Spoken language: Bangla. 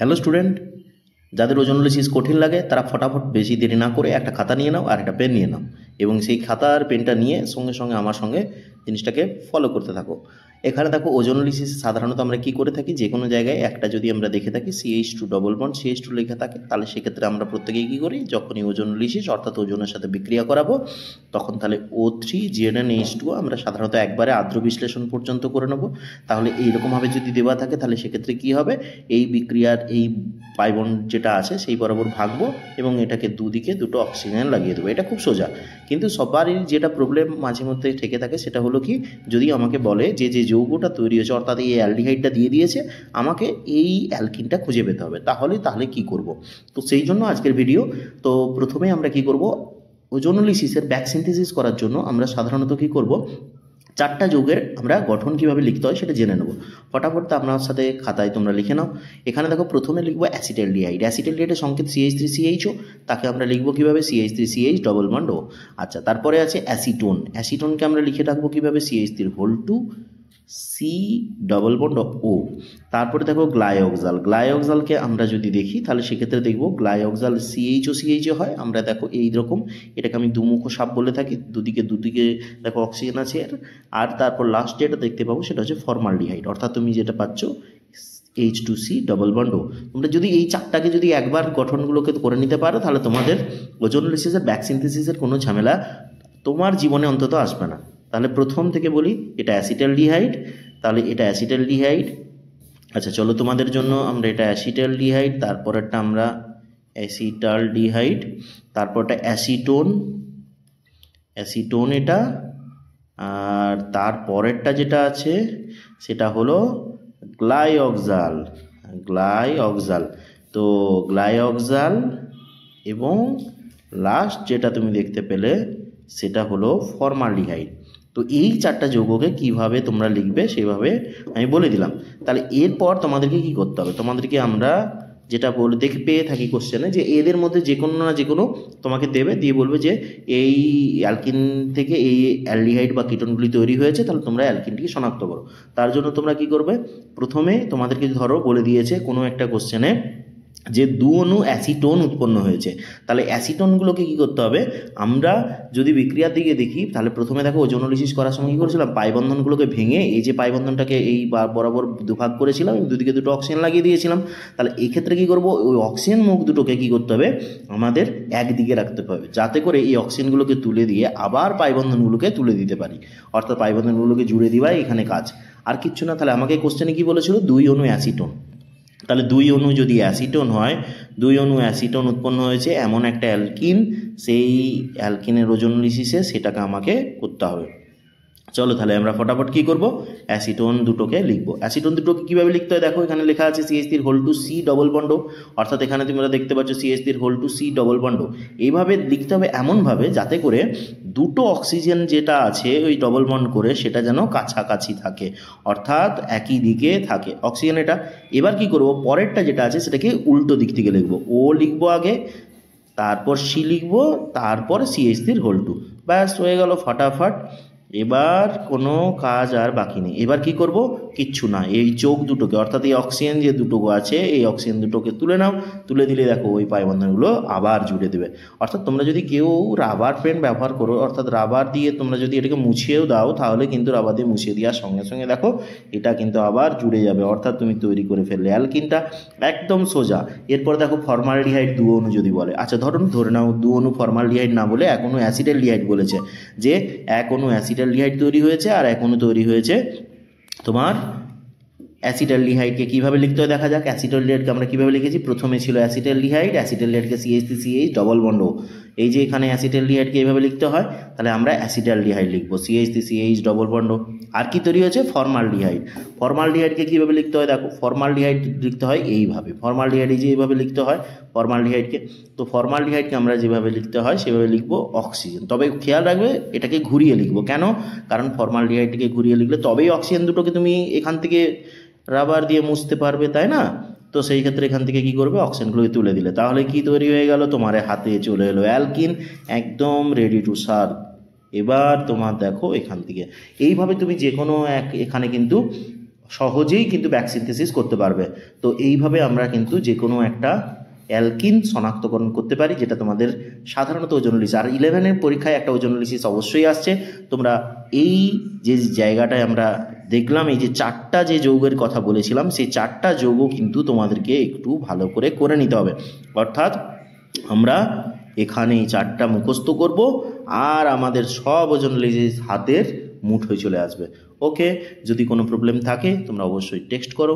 হ্যালো স্টুডেন্ট, যাদের ওজোনোলিসিস কঠিন লাগে তারা ফটাফট বেশি দেরি না করে একটা খাতা নিয়ে নাও আর একটা পেন নিয়ে নাও এবং সেই খাতা আর পেনটা নিয়ে সঙ্গে সঙ্গে আমার সঙ্গে জিনিসটাকে ফলো করতে থাকো। এখানে দেখো ওজোনোলিসিস সাধারণত আমরা কি করে থাকি, যে কোনো জায়গায় একটা যদি আমরা দেখে থাকি CH2 ডবল বন্ড CH2 লেখা থাকে, তাহলে সেক্ষেত্রে আমরা প্রত্যেকেই কী করি, যখনই ওজোনোলিসিস অর্থাৎ ওজনের সাথে বিক্রিয়া করাবো তখন তাহলে O3ZnH2 আমরা সাধারণত একবারে আর্দ্র বিশ্লেষণ পর্যন্ত করে নেব। তাহলে এইরকমভাবে যদি দেওয়া থাকে তাহলে সেক্ষেত্রে কী হবে, এই বিক্রিয়ার এই পাই বন্ড যেটা আছে সেই বরাবর ভাগবো এবং এটাকে দুদিকে দুটো অক্সিজেন লাগিয়ে দেবো। এটা খুব সোজা, কিন্তু সবারই যেটা প্রবলেম মাঝে মধ্যে থেকে থাকে সেটা হলো কি, যদি আমাকে বলে যে যে যৌগটা তৈরি হয়েছে অর্থাৎ এই অ্যালডিহাইডটা দিয়ে দিয়েছে, আমাকে এই অ্যালকিনটা খুঁজে পেতে হবে, তাহলে কি করব। তো সেই জন্য আজকের ভিডিও। তো প্রথমে আমরা কি করব, ওজোনোলিসিসের ব্যাক সিনথেসিস করার জন্য আমরা সাধারণত কি করব, চারটা যৌগের আমরা গঠন কিভাবে লিখতে হয় সেটা জেনে নেব। ফটাফট তা আপনার সাথে খাতায় তোমরা লিখে নাও। এখানে দেখো প্রথমে লিখবো অ্যাসিটালডিহাইড। অ্যাসিটালডিহাইডের সংকেত CH3CHO, তাকে আমরা লিখবো কিভাবে, CH3CH ডবল বন্ড O। আচ্ছা, তারপরে আছে অ্যাসিটোন। অ্যাসিটোনকে আমরা লিখে রাখবো কিভাবে, CH3 C double bond O। তারপরে দেখো গ্লাইঅক্সাল। গ্লাইঅক্সালকে আমরা যদি দেখি তাহলে সেক্ষেত্রে দেখবো গ্লাইঅক্সাল CHO হয়। আমরা দেখো এইরকম, এটাকে আমি দুমুখো সাপ বলে থাকি, দুদিকে দেখো অক্সিজেন আছে আর তারপর লাস্ট যেটা দেখতে পাবো সেটা হচ্ছে ফর্মালডিহাইড, অর্থাৎ তুমি যেটা পাচ্ছ H2C ডবল বন্ড O। তোমরা যদি এই চারটাকে যদি একবার গঠনগুলোকে করে নিতে পারো তাহলে তোমাদের ওজোনোলিসিসের ব্যাক সিনথেসিসের কোনো ঝামেলা তোমার জীবনে অন্তত আসবে না। তাহলে প্রথম থেকে বলি, এটা অ্যাসিটালডিহাইড, তাহলে এটা অ্যাসিটালডিহাইড। আচ্ছা চলো, তোমাদের জন্য আমরা এটা অ্যাসিটালডিহাইড, তারপরেরটা আমরা অ্যাসিটালডিহাইড, তারপরটা অ্যাসিটোন এটা, আর তারপরেরটা যেটা আছে সেটা হলো গ্লাইঅক্সাল। তো গ্লাইঅক্সাল এবং লাস্ট যেটা তুমি দেখতে পেলে সেটা হলো ফর্মালডিহাইড। তো এই চারটা যৌগকে কিভাবে তোমরা লিখবে সেভাবে আমি বলে দিলাম। তাহলে এরপর তোমাদেরকে কি করতে হবে, তোমাদেরকে আমরা যেটা পেয়ে থাকি কোশ্চেনে, যে এদের মধ্যে যে কোনো না যে কোনো তোমাকে দেবে, দিয়ে বলবে যে এই অ্যালকিন থেকে এই অ্যালডিহাইড বা কিটোনগুলি তৈরি হয়েছে, তাহলে তোমরা অ্যালকিনটিকে শনাক্ত করো। তার জন্য তোমরা কি করবে, প্রথমে তোমাদেরকে ধরো বলে দিয়েছে কোনো একটা কোশ্চেনে যে দু অণু অ্যাসিটোন উৎপন্ন হয়েছে, তাহলে অ্যাসিটোনগুলোকে কী করতে হবে, আমরা যদি বিক্রিয়ার দিকে দেখি তাহলে প্রথমে দেখো ওজোনোলিসিস করার সময় কী করেছিলাম, পাইবন্ধনগুলোকে ভেঙে এই যে পাইবন্ধনটাকে এই বরাবর দুভাগ করেছিলাম এবং দুদিকে দুটো অক্সিজেন লাগিয়ে দিয়েছিলাম। তাহলে এই ক্ষেত্রে কী করবো, ওই অক্সিজেন মুখ দুটোকে কী করতে হবে, আমাদের একদিকে রাখতে হবে, যাতে করে এই অক্সিজেনগুলোকে তুলে দিয়ে আবার পাইবন্ধনগুলোকে তুলে দিতে পারি, অর্থাৎ পাইবন্ধনগুলোকে জুড়ে দেওয়াই এখানে কাজ, আর কিচ্ছু না। তাহলে আমাকে কোশ্চেনে কী বলেছিল, দুই অণু অ্যাসিটোন। তাহলে দুই অণু যদি অ্যাসিটোন হয়, দুই অণু অ্যাসিটোন উৎপন্ন হয়েছে এমন একটা অ্যালকিন, সেই অ্যালকিনের ওজোনোলিসিসে সেটাকে আমাকে করতে হবে। চলো তাহলে আমরা ফটাফট কী করবো, অ্যাসিটোন দুটোকে লিখবো। অ্যাসিটোন দুটোকে কীভাবে লিখতে হয় দেখো, এখানে লেখা আছে CH3 C double bond O, অর্থাৎ এখানে তোমরা দেখতে পাচ্ছ CH3 C double bond O। এইভাবে লিখতে হবে এমনভাবে যাতে করে দুটো অক্সিজেন যেটা আছে ওই ডবল বন্ড করে সেটা যেন কাছাকাছি থাকে, অর্থাৎ একই দিকে থাকে অক্সিজেন এটা। এবার কি করব, পরেরটা যেটা আছে সেটাকে উল্টো দিক থেকে লিখবো, O লিখবো আগে, তারপর C লিখবো, তারপর CH3 ব্যাস হয়ে গেল ফটাফট। এবার কোনো কাজ আর বাকি নেই। এবার কি করব, কিচ্ছু না, এই চোখ দুটোকে অর্থাৎ এই অক্সিজেন যে দুটো আছে এই অক্সিজেন দুটোকে তুলে নাও, তুলে দিলে দেখো ওই পাইবন্ধনগুলো আবার জুড়ে দেবে। অর্থাৎ তোমরা যদি কেউ রাবার পেন ব্যবহার করো, অর্থাৎ রাবার দিয়ে তোমরা যদি এটাকে মুছিয়েও দাও, তাহলে কিন্তু রাবার দিয়ে মুছিয়ে দেওয়ার সঙ্গে সঙ্গে দেখো এটা কিন্তু আবার জুড়ে যাবে, অর্থাৎ তুমি তৈরি করে ফেললে অ্যালকিনটা, একদম সোজা। এরপর দেখো ফর্মালডিহাইড দু অণু যদি বলে, আচ্ছা ধরে নাও দু অণু ফর্মালডিহাইড না বলে এক অণু অ্যাসিটালডিহাইড বলেছে, যে এক অণু অ্যাসিটালডিহাইড তৈরি হয়েছে আর এক অণু তৈরি হয়েছে তোমার অ্যাসিটালডিহাইডকে কীভাবে লিখতে হয় দেখা যাক। অ্যাসিটালডিহাইডকে আমরা কীভাবে লিখেছি, প্রথমে ছিল অ্যাসিটালডিহাইডকে CH3CH ডবল বন্ড O। এই যে এখানে অ্যাসিটালডিহাইডকে এইভাবে লিখতে হয়, তাহলে আমরা অ্যাসিটালডিহাইড লিখবো CH3CH ডবল বন্ড O। আর কি তৈরি হয়েছে, ফর্মালডিহাইডকে কীভাবে লিখতে হয় দেখো, ফর্মালডিহাইড লিখতে হয় এইভাবে, ফর্মালডিহাইড এই যে এইভাবে লিখতে হয় ফর্মালডিহাইডকে। তো ফর্মালডিহাইডকে আমরা যেভাবে লিখতে হয় সেভাবে লিখবো অক্সিজেন, তবে খেয়াল রাখবে এটাকে ঘুরিয়ে লিখবো, কেন, কারণ ফর্মালডিহাইডকে ঘুরিয়ে লিখলে তবেই অক্সিজেন দুটোকে তুমি এখান থেকে রাবার দিয়ে মুছতে পারবে, তাই না। তো সেই ক্ষেত্রে এখান থেকে কি করবে, অক্সিজেনগুলোকে তুলে দিলে, তাহলে কি তৈরি হয়ে গেল, তোমার হাতে চলে এলো অ্যালকিন, একদম রেডি টু সার্ভ। এবার তোমার দেখো এখান থেকে এইভাবে তুমি যে কোনো এখানে কিন্তু সহজেই কিন্তু ব্যাকসিনথেসিস করতে পারবে। তো এইভাবে আমরা কিন্তু যে কোনো একটা অ্যালকিন শনাক্তকরণ করতে পারি, যেটা তোমাদের সাধারণত ওজোনোলিসিস। আর 11-এর পরীক্ষায় একটা ওজোনোলিসিস অবশ্যই আসছে। তোমরা এই যে জায়গাটায় আমরা দেখলাম, এই যে 4টা যে যৌগের কথা বলেছিলাম, সেই 4টা যৌগ কিন্তু তোমাদেরকে একটু ভালো করে নিতে হবে। অর্থাৎ আমরা এখানে এই 4টা মুখস্থ করব, আর আমাদের সব ওজোনোলিসিস হাতের মুঠোয় চলে আসবে। ওকে, যদি কোনো প্রবলেম থাকে তোমরা অবশ্যই টেক্সট করো।